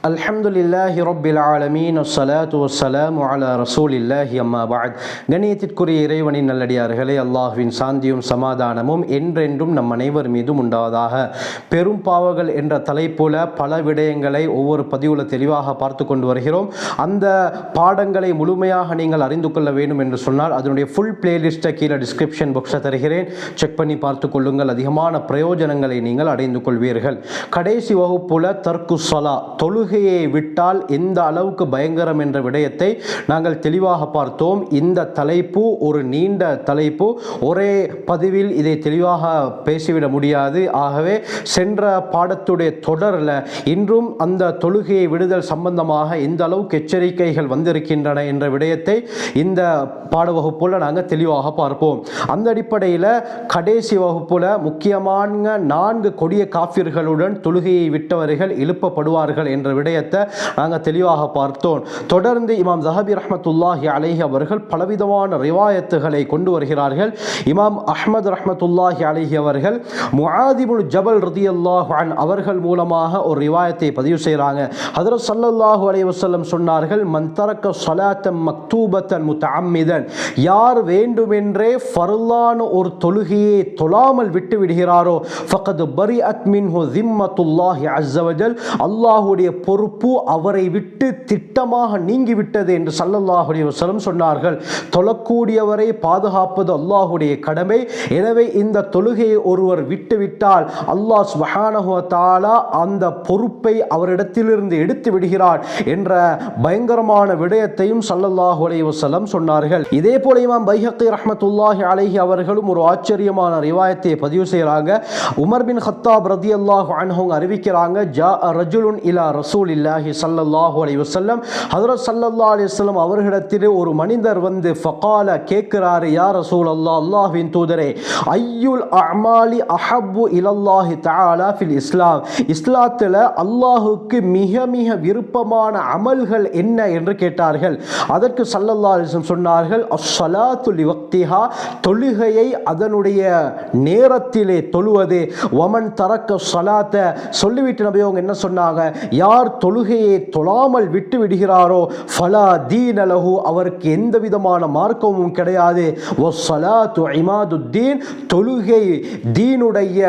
அல்ஹம்துலில்லாஹி ரப்பில் ஆலமீன் வஸ்ஸலாத்து வஸ்ஸலாமு அலா ரசூலில்லாஹி அம்மா பஅத். கண்ணியத்திற்குரிய இறைவனின் நல்லடியார்களே, அல்லாஹ்வின் சாந்தியும் சமாதானமும் என்றென்றும் நம் அனைவர் மீதும் உண்டாவதாக. பெரும் பாவங்கள் என்ற தலைப்புல பல விடயங்களை ஒவ்வொரு பதிவுல தெளிவாக பார்த்து கொண்டு வருகிறோம். அந்த பாடங்களை முழுமையாக நீங்கள் அறிந்து கொள்ள வேண்டும் என்று சொன்னால் அதனுடைய ஃபுல் பிளேலிஸ்ட்டை கீழே டிஸ்கிரிப்ஷன் பாக்ஸில் தருகிறேன். செக் பண்ணி பார்த்து கொள்ளுங்கள். அதிகமான பிரயோஜனங்களை நீங்கள் அடைந்து கொள்வீர்கள். கடைசி வகுப்புல தர்க்கு ஸலா, தொழுகையை விட்டால் எந்த அளவுக்கு பயங்கரம் என்ற விடயத்தை நாங்கள் தெளிவாக பார்த்தோம். இந்த தலைப்பு ஒரு நீண்ட தலைப்பு, ஒரே பதிவில் இதை தெளிவாக பேசிவிட முடியாது. ஆகவே சென்ற பாடத்துடைய தொடரில் இன்றும் அந்த தொழுகையை விடுதல் சம்பந்தமாக எந்த அளவுக்கு எச்சரிக்கைகள் வந்திருக்கின்றன என்ற விடயத்தை இந்த பாட வகுப்புல நாங்கள் தெளிவாக பார்ப்போம். அந்த அடிப்படையில் கடைசி வகுப்புல முக்கியமான 4 கொடிய காஃபிர்களுடன் தொழுகையை விட்டவர்கள் எழுப்பப்படுவார்கள் என்ற விடயத்தை நாங்கள் தெளிவாக பார்த்தோம். தொடர்ந்து இமாம் ஸஹபி ரஹ்மத்துல்லாஹி அலைஹி அவர்கள் பலவிதமான ரிவாயத்துகளை கொண்டு வருகிறார்கள். இமாம் அஹ்மத் ரஹ்மத்துல்லாஹி அலைஹி அவர்கள் முஆத் இப்னு ஜபல் ரலியல்லாஹு அன்ஹு அவர்கள் மூலமாக ஒரு ரிவாயத்தை பதிவு செய்கிறாங்க. ஹஜ்ரத் ஸல்லல்லாஹு அலைஹி வஸல்லம் சொன்னார்கள், மன் தரக்க ஸலாத்தன் மக்தூபத்தன் முத்தஅம்மிதன், யார் வேண்டுமென்றே ஃபர்லான ஒரு தொழுகையை தொழாமல் விட்டு விடுகிறாரோ ஃபகத் பரிஅத் மின்ஹு ஸிம்மத்துல்லாஹி அஸ்ஸ வஜல், அல்லாஹ்வுடைய பொறுப்பு அவரை விட்டு திட்டமாக நீங்கிவிட்டது என்று ஸல்லல்லாஹு அலைஹி வஸல்லம் சொன்னார்கள். தொழக்கூடியவரை பாதுகாப்பது அல்லாஹ்வுடைய கடமை. எனவே இந்த தொழுகையை ஒருவர் விட்டுவிட்டால் அல்லாஹ் சுப்ஹானஹு வ தஆலா அந்த பொறுப்பை அவரிடத்திலிருந்து எடுத்து விடுகிறார் என்ற பயங்கரமான விடயத்தையும் ஸல்லல்லாஹு அலைஹி வஸல்லம் சொன்னார்கள். இதே போல இமாம் பைஹக்கி ரஹ்மத்துல்லாஹி அலைஹி அவர்களும் ஒரு ஆச்சரியமான ரிவாயத்தை பதிவு செய்கிறாங்க. உமர் பின் கத்தாப் ரலியல்லாஹு அன்ஹு அறிவிக்கிறாங்க, ஜா ரஜுலுன் இலா ரசூலில்லாஹி ஸல்லல்லாஹு அலைஹி வஸல்லம், ஹஜ்ரத் ஸல்லல்லாஹு அலைஹி வஸல்லம் அவர்களிடத்திலே ஒரு மனிதர் வந்து ஃபகால கேட்கிறாரு, யா ரசூலல்லாஹ், அல்லாஹ்வின் தூதரே, ஐயுல் அமாலி அஹப்பு இலல்லாஹி தஆலா ஃபில் இஸ்லாம், இஸ்லாத்தில் அல்லாஹுக்கு மிக மிக விருப்பமான அமல்கள் என்ன என்று கேட்டார்கள். அதற்கு ஸல்லல்லாஹு அலைஹி வஸல்லம் சொன்னார்கள், அஸ்ஸலாத்து லிவக்திஹா, தொழுகையை அதனுடைய நேரத்திலே தொழுவது, வமன் தரக்க ஸலாத்த, சொல்லிவிட்டு நபி அவங்க என்ன சொன்னாங்க, யார் தொழுகையை தொழாமல் விட்டு விடுகிறாரோ ஃபலா தீன லஹு, அவருக்கு எந்த விதமான மார்க்கமும் கிடையாது, வஸ்ஸலாத்து இமாதுத்தீன், தொழுகை தீனுடைய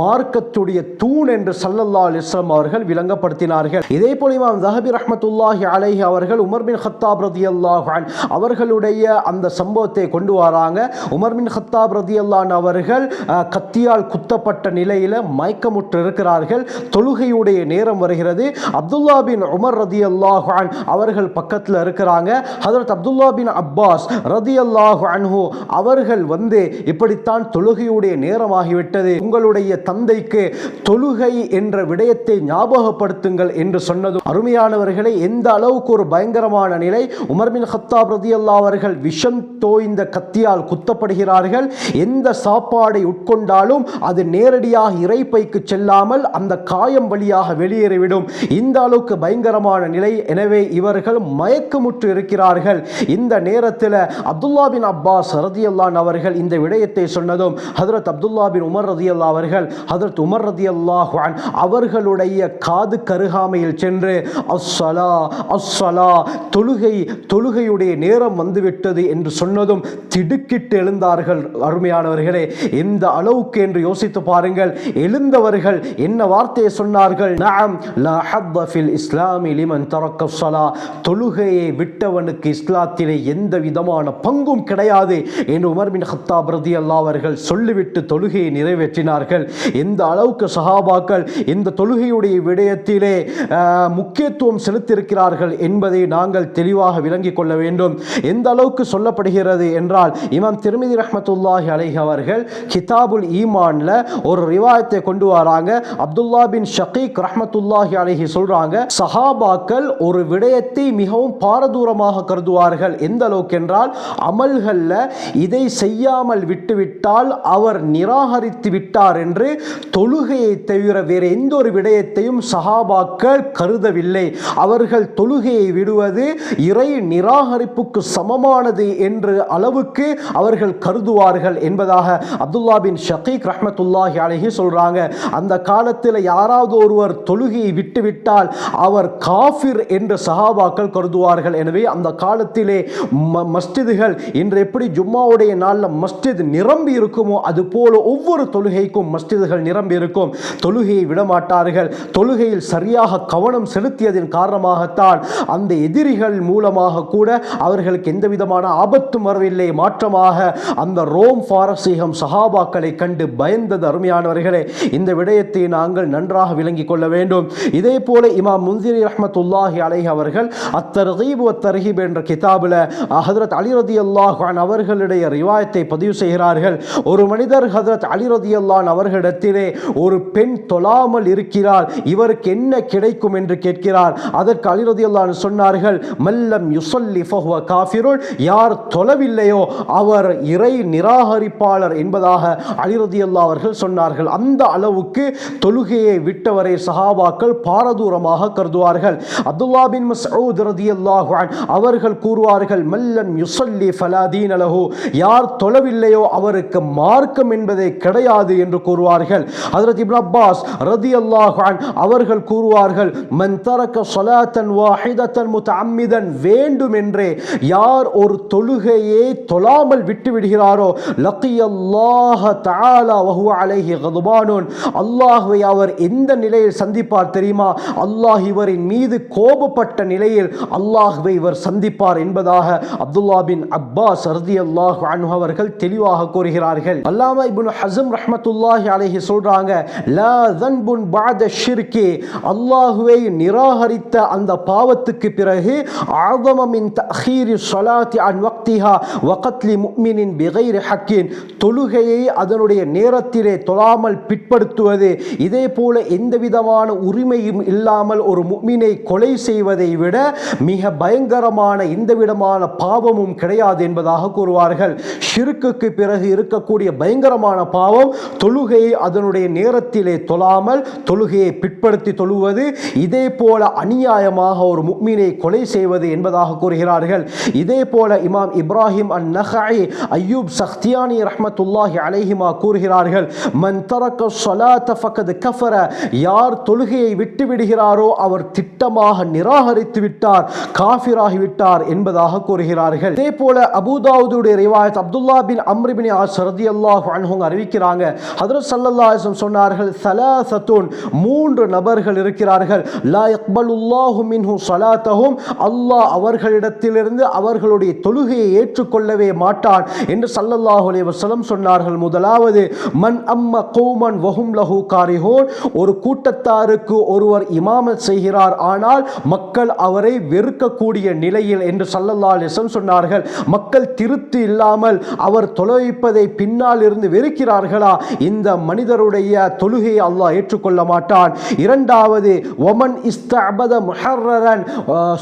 மார்க்கத்துடைய தூண் என்று ஸல்லல்லாஹு அலைஹி வஸல்லம் அவர்கள் விளங்கப்படுத்தினார்கள். இதே போல இமாம் ஸஹபி ரஹ்மத்துல்லாஹி அலைஹி அவர்கள் உமர் பின் கத்தாப் ரலியல்லாஹு அன்ஹு அவர்களுடைய அந்த சம்பவத்தை கொண்டு வராங்க. உமர் பின் கத்தாப் ரலியல்லாஹு அன்ஹு அவர்கள் கத்தியால் குத்தப்பட்ட நிலையில் மயக்கமுற்று இருக்கிறார்கள். தொழுகையுடைய நேரம் வருகிறது. அப்துல்லா பின் உமர் ரலியல்லாஹு அன்ஹு அவர்கள் பக்கத்தில் இருக்கிறாங்க. ஹஜ்ரத் அப்துல்லா பின் அப்பாஸ் ரலியல்லாஹு அன்ஹு அவர்கள் வந்து இப்படித்தான் தொழுகையுடைய நேரமாகிவிட்டது, உங்களுடைய தந்தைக்கு தொழுகை என்ற விடயத்தை ஞாபகப்படுத்துங்கள் என்று சொன்னதும், அருமையானவர்களை, எந்த அளவுக்கு ஒரு பயங்கரமான நிலை. உமர் பின் கத்தாப் ரலியல்லாஹு அவர்கள் விஷம் தோய்ந்த கத்தியால் குத்தப்படுகிறார்கள். எந்த சாப்பாடை உட்கொண்டாலும் அது நேரடியாக இறைப்பைக்கு செல்லாமல் அந்த காயம் வழியாக வெளியேறிவிடும். இந்த அளவுக்கு பயங்கரமான நிலை. எனவே இவர்கள் மயக்கமுற்று இருக்கிறார்கள். இந்த நேரத்தில் அப்துல்லா பின் அப்பாஸ் ரலியல்லாஹு அன்ஹு அவர்கள் இந்த விடயத்தை சொன்னதும், ஹஜ்ரத் அப்துல்லா பின் உமர் ரலியல்லாஹு அவர்கள் ஹஜ்ரத் உமர் ரலியல்லாஹு அன்ஹு அவர்களுடைய காது கருகாமையில் சென்று அஸ்ஸலா அஸ்ஸலா, தொழுகையுடைய நேரம் வந்துவிட்டது என்று சொன்னதும் திடுக்கிட்டு எழுந்தார்கள். அருமையானவர்களே, எந்த அளவுக்கு என்று யோசித்து பாருங்கள். எழுந்தவர்கள் என்ன வார்த்தையை சொன்னார்கள், நஅம் லா ஹத்த ஃபில் இஸ்லாமி லிமன் தரக்க ஸலா, தொழுகையை விட்டவனுக்கு இஸ்லாத்திலே எந்த விதமான பங்கும் கிடையாது என்று உமர் பின் கத்தாப் ரலியல்லாஹு அவர்கள் சொல்லிவிட்டு தொழுகையை நிறைவேற்றினார்கள். எந்த அளவுக்கு சஹாபாக்கள் இந்த தொழுகையுடைய விடயத்திலே முக்கியத்துவம் செலுத்தியிருக்கிறார்கள் என்பதை நாங்கள் தெளிவாக விளங்கிக் கொள்ள வேண்டும். எந்த அளவுக்கு சொல்லப்படுகிறது என்றால், இமாம் திர்மிதி ரஹ்மத்துல்லாஹி அலைஹி அவர்கள் கிதாபுல் ஈமான்ல ஒரு ரிவாயத்தை கொண்டு வராங்க. அப்துல்லா பின் ஷகீக் ரஹ்மத்துல்லாஹி அலைஹி சொல்றாங்க, சஹாபாக்கள் ஒரு விடயத்தை மிகவும் பாரதூரமாக கருதுவார்கள். எந்த அளவுக்கு என்றால், அமல்கள்ல இதை செய்யாமல் விட்டுவிட்டால் அவர் நிராகரித்து விட்டார் என்று தொழுகையை தவிர வேறு எந்த ஒரு விடயத்தையும் சஹாபாக்கள் கருதவில்லை. அவர்கள் தொழுகையை விடுவது இறை நிராகரிப்புக்கு சமமானது என்று அளவுக்கு அவர்கள் கருதுவார்கள் என்பதாக அப்துல்லா பின் ஷகீக் ரஹ்மத்துல்லாஹி அலைஹி சொல்றாங்க. அந்த காலத்தில் யாராவது ஒருவர் தொழுகையை விட்டுவிட்டால் விட்டால் அவர் காஃபிர் என்று சஹாபாக்கள் கருதுவார்கள். எனவே அந்த காலத்திலே மஸ்ஜிதுகள் இன்று எப்படி ஜும்மாவுடைய நாளில் மஸ்ஜித் நிரம்பி இருக்குமோ அதுபோல ஒவ்வொரு தொழுகைக்கும் மஸ்ஜிதுகள் நிரம்பி இருக்கும். தொழுகையை விடமாட்டார்கள். தொழுகையில் சரியாக கவனம் செலுத்தியதன் காரணமாகத்தான் அந்த எதிரிகள் மூலமாக கூட அவர்களுக்கு எந்த விதமான ஆபத்தும் வரவில்லை. மாற்றமாக அந்த ரோம் பாரசீகம் சஹாபாக்களை கண்டு பயந்தது. அருமையானவர்களே, இந்த விடயத்தை நாங்கள் நன்றாக விளங்கிக் கொள்ள வேண்டும். இதே போல இமாம் முன்சிரி ரஹ்மத்துல்லாஹி அலைஹி அவர்கள் அத்தர்கீப் வத்தர்ஹீப் என்ற கிதாபில் ஹஜ்ரத் அலி ரலியல்லாஹு அன்ஹு அவர்களுடைய ரிவாயத்தை பதிவு செய்கிறார்கள். ஒரு மனிதர் ஹஜ்ரத் அலி ரலியல்லாஹு அன்ஹு அவர்களிடத்திலே ஒரு பெண் தொழாமல் இருக்கிறார், இவருக்கு என்ன கிடைக்கும் என்று கேட்கிறார். அதற்கு அலி ரலியல்லாஹு அன்ஹு சொன்னார்கள், மல்லம் யுஸல்லி ஃபஹுவ காஃபிருன், யார் தொழவில்லையோ அவர் இறை நிராகரிப்பாளர் என்பதாக அலி ரலியல்லாஹு அவர்கள் சொன்னார்கள். அந்த அளவுக்கு தொழுகையை விட்டவரை சஹாபாக்கள் பாரதூரமாக கருதுவார்கள். அப்துல்லா பின் மஸ்ஊத் ரலியல்லாஹு அன்ஹு அவர்கள் கூறுவார்கள், மல்லம் யுஸல்லி ஃபலா தீன லஹு, யார் தொழவில்லையோ அவருக்கு மார்க்கம் என்பதே கிடையாது என்று கூறுவார்கள். ஹஜ்ரத் இப்னு அப்பாஸ் ரலியல்லாஹு அன்ஹு அவர்கள் கூறுவார்கள், மன் தரக ஸலாத்தன் வாஹிதத்தன் முத்தஅம்மிதன், வேண்டுமென்றே யார் ஒரு தொழுகையை தொழாமல் விட்டு விடுகிறாரோ, லக்கியல்லாஹ தஆலா வஹுவ அலைஹி கதுபானுன், அல்லாஹ்வை அவர் எந்த நிலையில் சந்திப்பார் தெரியுமா? அல்லாஹ் இவரின் மீது கோபப்பட்ட நிலையில் அல்லாஹ்வை இவர் சந்திப்பார் என்பதாக அப்துல்லா பின் அப்பாஸ் ரலியல்லாஹு அன்ஹு அவர்கள் தெளிவாக கூறுகிறார்கள். அல்லாமா இப்னு ஹஸம் ரஹ்மத்துல்லாஹி அலைஹி சொல்றாங்க, லா ஸன்புன் பஅத ஷிர்கி, அல்லாஹ்வை நிராகரித்த அந்த பாவத்துக்கு பிறகு அஸம மின் தஅഖீரி ஸலாத்தி அன் வக்திஹா வ கத்லி முஃமினின் பிகைரி ஹக்கின், தொழுகையை அதனுடைய நேரத்திலே தொழாமல் பிற்படுத்துவது, இதே போல எந்த விதமான உரிமையும் இல்லாமல் ஒரு முஃமினை கொலை செய்வதை விட மிக பயங்கரமான எந்த விதமான பாவமும் கிடையாது என்பதாக கூறுவார்கள். ஷிர்க்குக்கு பிறகு இருக்கக்கூடிய பயங்கரமான பாவம் தொழுகையை அதனுடைய நேரத்திலே தொழாமல் தொழுகையை பிற்படுத்தி தொழுவது, இதே போல அநியாயமாக ஒரு முஃமினை கொலை செய்வது என்பதாக கூறுகிறார்கள். இதே போல இமாம் இப்ராஹிம் அன்-நஹஇ, அய்யூப் சக்தியானி ரஹ்மத்துல்லாஹி அலைஹிமா கூறுகிறார்கள், மன் தரக ஸலாத ஃபகத் கஃபர, யார் தொழுகையை விட்டு விடுகிறாரோ அவர் திட்டமாக நிராகரித்து விட்டார், காஃபிராகி விட்டார் என்பதாக கூறுகிறார்கள். இதே போல அபூதாவுதுடைய ரிவாயத் அப்துல்லா பின் அம்ர் பின் ஆஸ் ரலியல்லாஹு அன்ஹு அறிவிக்கிறாங்க, ஹஜ்ரத் ஸல்லல்லாஹு அலைஹி வஸல்லம் சொன்னார்கள், ஸலாஸத்துன், மூன்று நபர்கள் இருக்கிறார்கள், லா யக்பலுல்லாஹு மின்ஹு ஸலாத்தஹும், அல்லாஹ் அவர்களிடத்திலிருந்து அவர்களுடைய தொழுகையை ஏற்றுக்கொள்ளவே மாட்டான் என்று ஸல்லல்லாஹு அலைஹி வஸல்லம் சொன்னார்கள். முதலாவது, மன் அம்ம கௌமன் வஹும் லஹு காரிஹூன், ஒரு கூட்டத்தாருக்கு ஒருவர் இமாமத் செய்கிறார் ஆனால் மக்கள் அவரை வெறுக்கக்கூடிய நிலையில் என்று ஸல்லல்லாஹு அலைஹி வஸல்லம் சொன்னார்கள். மக்கள் திருப்தி இல்லாமல் அவர் தொழுவிப்பதை பின்னால் இருந்து வெறுக்கிறார்களா, இந்த மனிதருடைய தொழுகையை அல்லாஹ் ஏற்றுக்கொள்ள மாட்டான். இரண்டாவது, ஒமன் இஸ்தஅபத முஹர்ரரன்,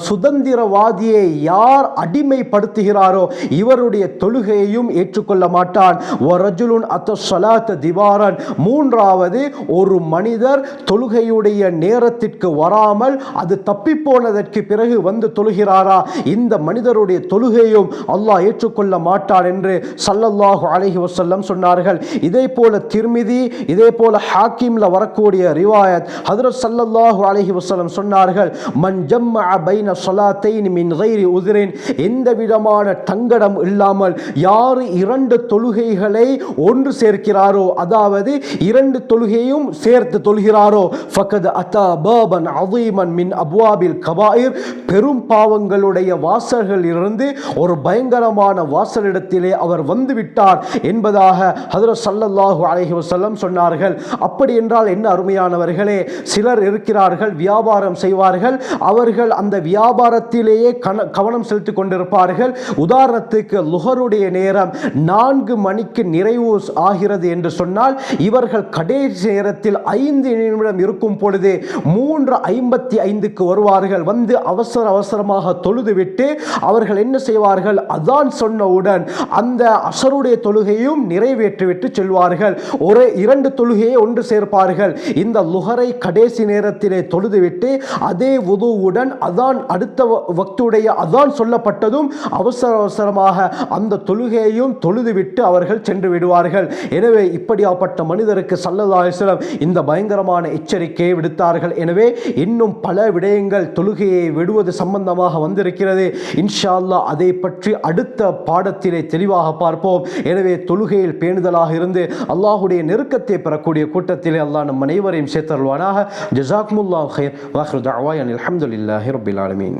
சுதந்திரவாதியை யார் அடிமைப்படுத்துகிறாரோ இவருடைய தொழுகையையும் ஏற்றுக்கொள்ள மாட்டான். வரஜுலுன் அத்தஸ்ஸலாத்த திவாரன், மூன்றாவது, ஒரு மனிதர் தொழுகையுடைய நேரத்திற்கு வராமல் அது தப்பி போனதற்கு பிறகு வந்து தொழுகிறாரா, இந்த மனிதருடைய தொழுகையும் அல்லாஹ் ஏற்றுக்கொள்ள மாட்டான் என்று ஸல்லல்லாஹு அலைஹி வஸல்லம் சொன்னார்கள். இதே போல திர்மிதி, இதே போல ஹாக்கிம்ல வரக்கூடிய ரிவாயத், ஹஜ்ரத் ஸல்லல்லாஹு அலைஹி வஸல்லம் சொன்னார்கள், மன் ஜம்மஅ பைன ஸலாத்தைன் மின் கைரி உத்ரின், எந்த விதமான தங்கடம் இல்லாமல் யார் இரண்டு தொழுகைகளை ஒன்று சேர்க்கிறாரோ, அதாவது இரண்டு தொழுகையும் சேர்த்து தொழுகிறாரோ, ஃபகத் அத்தா பாபன் அதீமன் மின் அப்வாபில் கபாயிர், பெரும் பாவங்களுடைய வாசல்களில் இருந்து ஒரு பயங்கரமான வாசலிடத்திலே அவர் வந்து விட்டார் என்பதாக ஹஜ்ரத் ஸல்லல்லாஹு அலைஹி வஸல்லம் சொன்னார்கள். அப்படி என்றால் என்ன அருமையானவர்களே, சிலர் இருக்கிறார்கள், வியாபாரம் செய்வார்கள், அவர்கள் அந்த வியாபாரத்திலேயே கவனம் செலுத்திக் கொண்டிருப்பார்கள். உதாரணத்துக்கு லுஹருடைய நேரம் 4 மணிக்கு நிறைவு ஆகிறது என்று சொன்னால் இவர்கள் கடைசி நேரத்தில் 5 நிமிடம் இருக்கும் பொழுது 3:55க்கு வருவார்கள். வந்து அவசர அவசரமாக தொழுதுவிட்டு அவர்கள் என்ன செய்வார்கள், அதான் சொன்னவுடன் அந்த அசருடைய தொழுகையும் நிறைவேற்றிவிட்டு செல்வார்கள். ஒரு 2 தொழுகையை ஒன்று சேர்ப்பார்கள். இந்த லுஹரை கடைசி நேரத்திலே தொழுதுவிட்டு அதே வுதுவுடன் அதான் அடுத்த வக்துடைய அதான் சொல்லப்பட்டதும் அவசர அவசரமாக அந்த தொழுகையையும் தொழுதுவிட்டு அவர்கள் சென்று விடுவார்கள். எனவே இப்படியாப்பட்ட மனிதருக்கு ஸல்லல்லாஹு அலைஹி வஸல்லம் இந்த பயங்கரமான எச்சரிக்கையை விடுத்தார்கள். எனவே எனவே இன்னும் பல விடயங்கள் தொழுகையை விடுவது சம்பந்தமாக வந்திருக்கிறது. இன்ஷா அல்லாஹ் அதை பற்றி அடுத்த பாடத்திலே தெளிவாக பார்ப்போம். எனவே தொழுகையில் பேணுதலாக இருந்து அல்லாஹ்வுடைய நெருக்கத்தை பெறக்கூடிய கூட்டத்திலே அல்லாஹ் நம் அனைவரையும் சேர்த்தருள்வானாக. ஜஸாக்குமுல்லாஹு கைர். வ ஆகிரு தஅவானா அல்ஹம்துலில்லாஹி ரப்பில் ஆலமீன்.